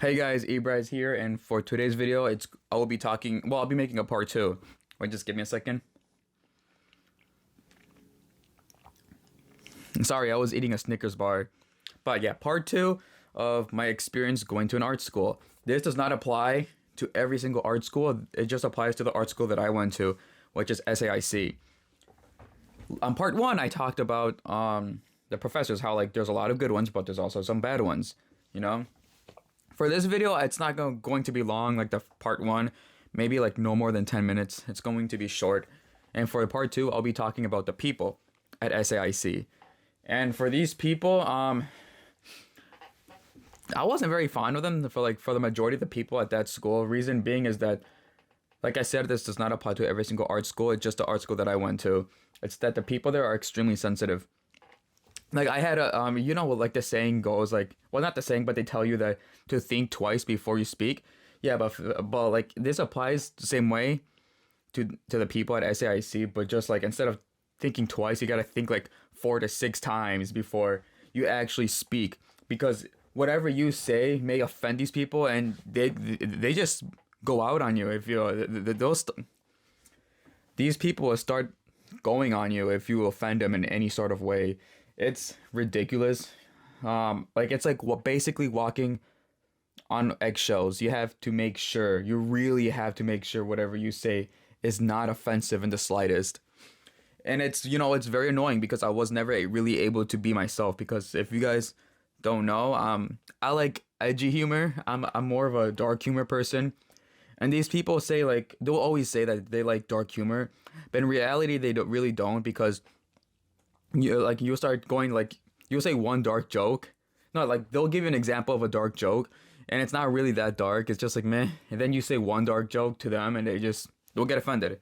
Hey guys, Ebraz here, and for today's video, I'll be making a part two. Wait, just give me a second. Sorry, I was eating a Snickers bar. But yeah, part two of my experience going to an art school. This does not apply to every single art school. It just applies to the art school that I went to, which is SAIC. On part one, I talked about the professors, how like there's a lot of good ones, but there's also some bad ones, you know? For this video, it's not going to be long like the part one, maybe like no more than 10 minutes. It's going to be short. And for part two, I'll be talking about the people at SAIC. And for these people, I wasn't very fond of them for the majority of the people at that school. Reason being is that, like I said, this does not apply to every single art school. It's just the art school that I went to. It's that the people there are extremely sensitive. Like I had a like the saying goes, like, well, not the saying, but they tell you that to think twice before you speak. Yeah, but like this applies the same way to the people at SAIC, but just like instead of thinking twice, you gotta think like 4 to 6 times before you actually speak, because whatever you say may offend these people, and they just go out on you if these people will start going on you if you offend them in any sort of way. It's ridiculous. Like it's like basically walking on eggshells. You really have to make sure whatever you say is not offensive in the slightest. And it's very annoying because I was never really able to be myself, because if you guys don't know, I like edgy humor. I'm more of a dark humor person. And these people say, like, they'll always say that they like dark humor, but in reality they really don't, because you'll start going, like, you'll say one dark joke. No, like, they'll give you an example of a dark joke, and it's not really that dark. It's just like, meh. And then you say one dark joke to them, and they'll get offended.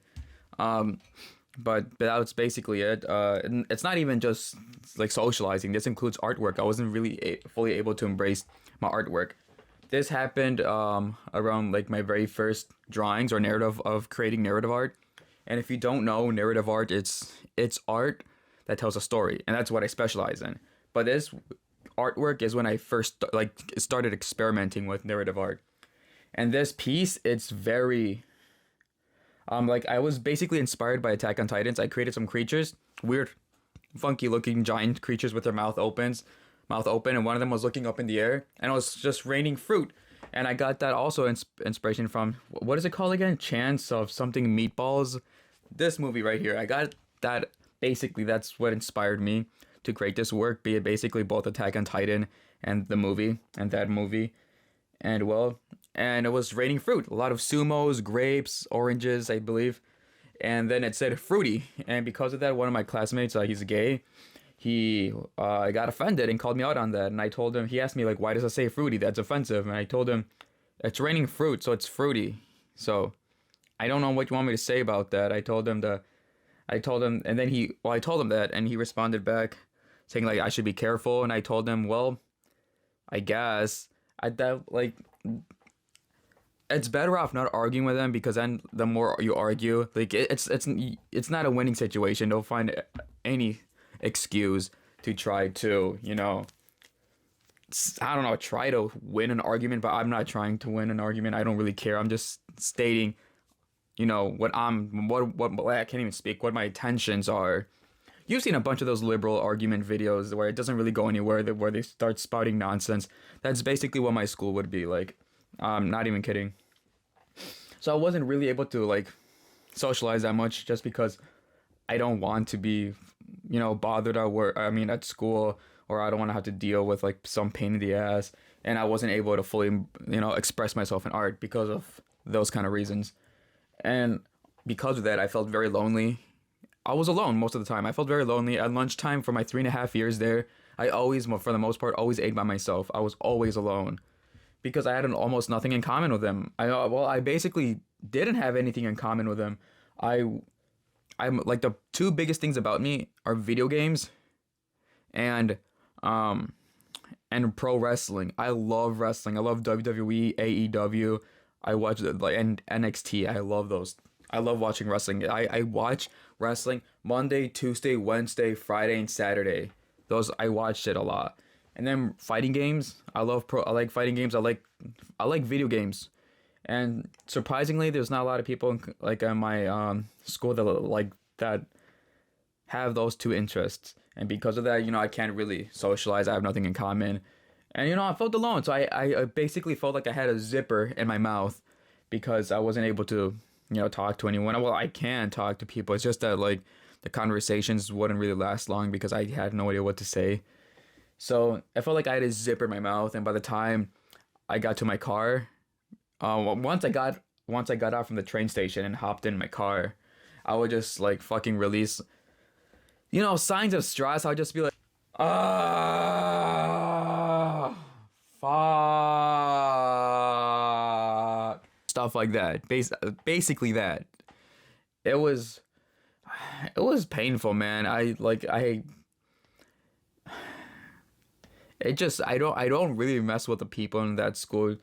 But that's basically it. And it's not even just, like, socializing. This includes artwork. I wasn't really fully able to embrace my artwork. This happened around, like, my very first drawings or creating narrative art. And if you don't know narrative art, it's art that tells a story, and that's what I specialize in. But this artwork is when I first started experimenting with narrative art. And this piece, it's very like, I was basically inspired by Attack on Titans. I created some creatures, weird, funky looking giant creatures with their mouth open, and one of them was looking up in the air, and it was just raining fruit. And I got that also inspiration from, what is it called again? Chance of something Meatballs. This movie right here. I got that. Basically, that's what inspired me to create this work, be it basically both Attack on Titan and the movie, and that movie. And it was raining fruit. A lot of sumos, grapes, oranges, I believe. And then it said fruity. And because of that, one of my classmates, he's gay, he got offended and called me out on that. And I told him, he asked me, like, why does it say fruity? That's offensive. And I told him, it's raining fruit, so it's fruity. So I don't know what you want me to say about that. I told him, and then I told him that, and he responded back saying, like, I should be careful. And I told him, well, I guess it's better off not arguing with them, because then the more you argue, like, it's not a winning situation. They'll find any excuse to try to, I don't know, try to win an argument. But I'm not trying to win an argument. I don't really care. I'm just stating, what I can't even speak, what my intentions are. You've seen a bunch of those liberal argument videos where it doesn't really go anywhere, where they start spouting nonsense. That's basically what my school would be like. I'm not even kidding. So I wasn't really able to, like, socialize that much, just because I don't want to be, bothered at work. I mean, at school, or I don't want to have to deal with, like, some pain in the ass. And I wasn't able to fully, express myself in art because of those kind of reasons. And because of that, I felt very lonely. I was alone most of the time. I felt very lonely. At lunchtime for my 3.5 years there, I always, for the most part, always ate by myself. I was always alone, because I had almost nothing in common with them. I basically didn't have anything in common with them. I'm like, the two biggest things about me are video games and pro wrestling. I love wrestling. I love WWE, AEW. I watch and NXT. I love those. I love watching wrestling. I watch wrestling Monday, Tuesday, Wednesday, Friday, and Saturday. Those, I watched it a lot. And then fighting games. I like fighting games. I like video games. And surprisingly, there's not a lot of people like in my school that like that have those two interests. And because of that, I can't really socialize. I have nothing in common. And I felt alone. So I basically felt like I had a zipper in my mouth because I wasn't able to, talk to anyone. Well, I can talk to people. It's just that like the conversations wouldn't really last long because I had no idea what to say. So I felt like I had a zipper in my mouth, and by the time I got to my car, once I got out from the train station and hopped in my car, I would just like fucking release, signs of stress. I would just be like, ah, fuck, stuff like that. Basically that. It was, it was painful, man. I don't really mess with the people in that school.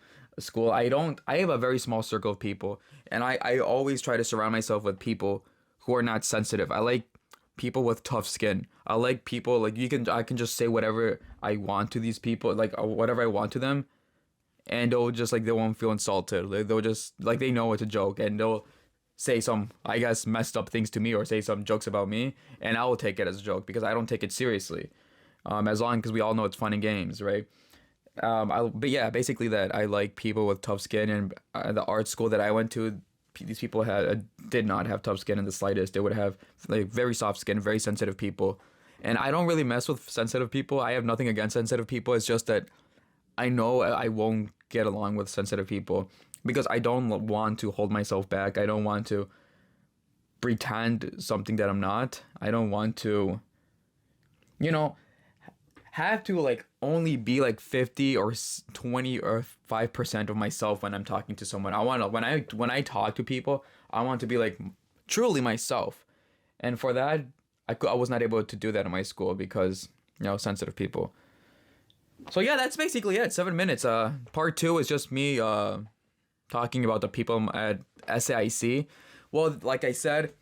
I have a very small circle of people, and I always try to surround myself with people who are not sensitive. I like people with tough skin. I like people like I can just say whatever I want to these people, like whatever I want to them, and they won't feel insulted. Like, they'll just like they know it's a joke, and they'll say some, I guess, messed up things to me or say some jokes about me, and I will take it as a joke because I don't take it seriously. As long because we all know it's fun and games, right? But yeah, basically that I like people with tough skin, and the art school that I went to, these people did not have tough skin in the slightest. They would have like very soft skin, very sensitive people, and I don't really mess with sensitive people. I have nothing against sensitive people. It's just that I know I won't get along with sensitive people because I don't want to hold myself back. I don't want to pretend something that I'm not. I don't want to, you know, have to like only be like 50 or 20 or 5% of myself when I'm talking to someone. I want to when I talk to people, I want to be like truly myself. And for that, I was not able to do that in my school because, sensitive people. So yeah, that's basically it. 7 minutes. Part 2 is just me talking about the people at SAIC. Well, like I said,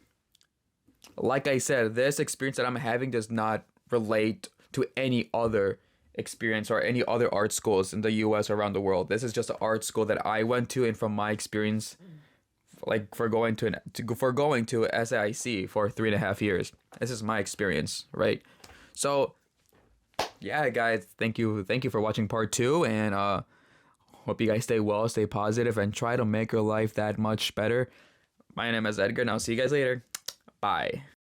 this experience that I'm having does not relate to any other experience or any other art schools in the US or around the world. This is just an art school that I went to, and from my experience, like for going to SAIC for 3.5 years, this is my experience, right? So yeah, guys, thank you for watching part 2, and hope you guys stay well, stay positive, and try to make your life that much better. My name is Edgar, and I'll see you guys later. Bye.